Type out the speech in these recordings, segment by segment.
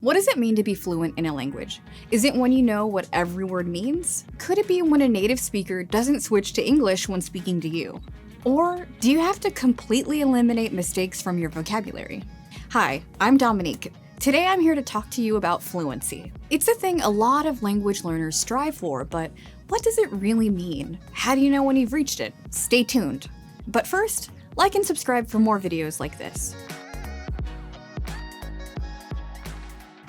What does it mean to be fluent in a language? Is it when you know what every word means? Could it be when a native speaker doesn't switch to English when speaking to you? Or do you have to completely eliminate mistakes from your vocabulary? Hi, I'm Dominique. Today I'm here to talk to you about fluency. It's a thing a lot of language learners strive for, but what does it really mean? How do you know when you've reached it? Stay tuned. But first, like and subscribe for more videos like this.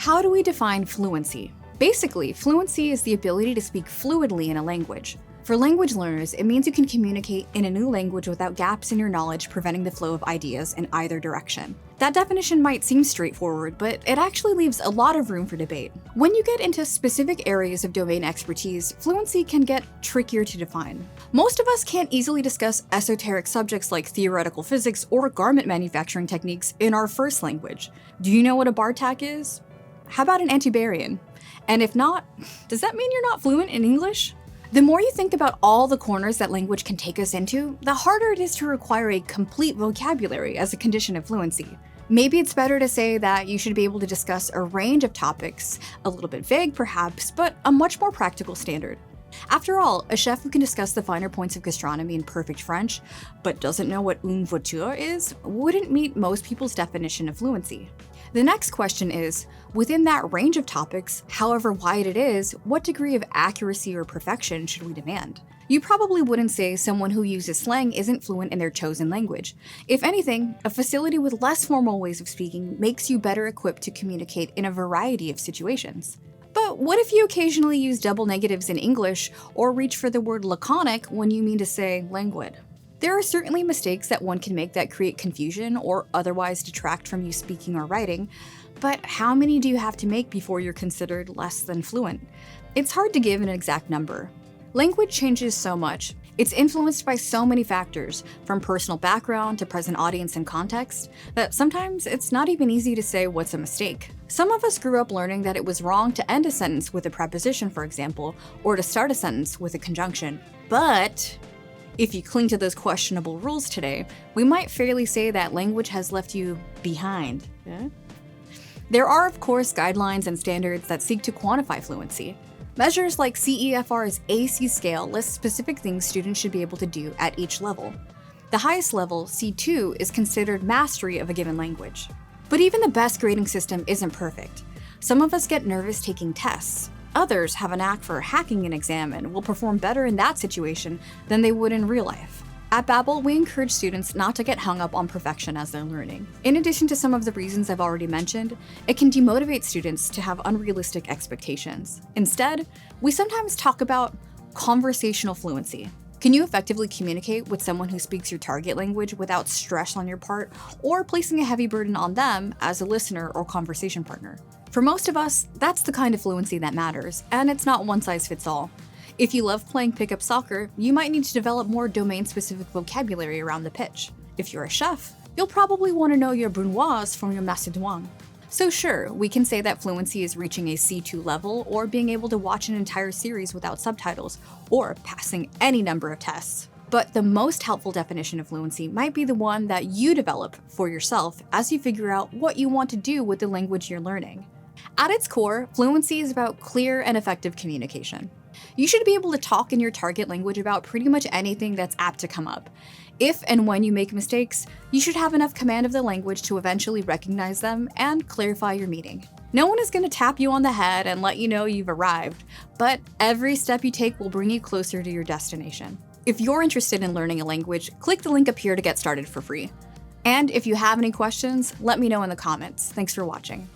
How do we define fluency? Basically, fluency is the ability to speak fluidly in a language. For language learners, it means you can communicate in a new language without gaps in your knowledge preventing the flow of ideas in either direction. That definition might seem straightforward, but it actually leaves a lot of room for debate. When you get into specific areas of domain expertise, fluency can get trickier to define. Most of us can't easily discuss esoteric subjects like theoretical physics or garment manufacturing techniques in our first language. Do you know what a bar tack is? How about an antibarian? And if not, does that mean you're not fluent in English? The more you think about all the corners that language can take us into, the harder it is to require a complete vocabulary as a condition of fluency. Maybe it's better to say that you should be able to discuss a range of topics, a little bit vague perhaps, but a much more practical standard. After all, a chef who can discuss the finer points of gastronomy in perfect French, but doesn't know what une voiture is, wouldn't meet most people's definition of fluency. The next question is, within that range of topics, however wide it is, what degree of accuracy or perfection should we demand? You probably wouldn't say someone who uses slang isn't fluent in their chosen language. If anything, a facility with less formal ways of speaking makes you better equipped to communicate in a variety of situations. But what if you occasionally use double negatives in English or reach for the word laconic when you mean to say languid? There are certainly mistakes that one can make that create confusion or otherwise detract from you speaking or writing, but how many do you have to make before you're considered less than fluent? It's hard to give an exact number. Language changes so much. It's influenced by so many factors, from personal background to present audience and context, that sometimes it's not even easy to say what's a mistake. Some of us grew up learning that it was wrong to end a sentence with a preposition, for example, or to start a sentence with a conjunction. But if you cling to those questionable rules today, we might fairly say that language has left you behind. There are, of course, guidelines and standards that seek to quantify fluency. Measures like CEFR's AC scale list specific things students should be able to do at each level. The highest level, C2, is considered mastery of a given language. But even the best grading system isn't perfect. Some of us get nervous taking tests. Others have a knack for hacking an exam and will perform better in that situation than they would in real life. At Babbel, we encourage students not to get hung up on perfection as they're learning. In addition to some of the reasons I've already mentioned, it can demotivate students to have unrealistic expectations. Instead, we sometimes talk about conversational fluency. Can you effectively communicate with someone who speaks your target language without stress on your part or placing a heavy burden on them as a listener or conversation partner? For most of us, that's the kind of fluency that matters, and it's not one size fits all. If you love playing pickup soccer, you might need to develop more domain-specific vocabulary around the pitch. If you're a chef, you'll probably want to know your brunoise from your macédoine. So sure, we can say that fluency is reaching a C2 level or being able to watch an entire series without subtitles or passing any number of tests. But the most helpful definition of fluency might be the one that you develop for yourself as you figure out what you want to do with the language you're learning. At its core, fluency is about clear and effective communication. You should be able to talk in your target language about pretty much anything that's apt to come up. If and when you make mistakes, you should have enough command of the language to eventually recognize them and clarify your meaning. No one is going to tap you on the head and let you know you've arrived, but every step you take will bring you closer to your destination. If you're interested in learning a language, click the link up here to get started for free. And if you have any questions, let me know in the comments. Thanks for watching.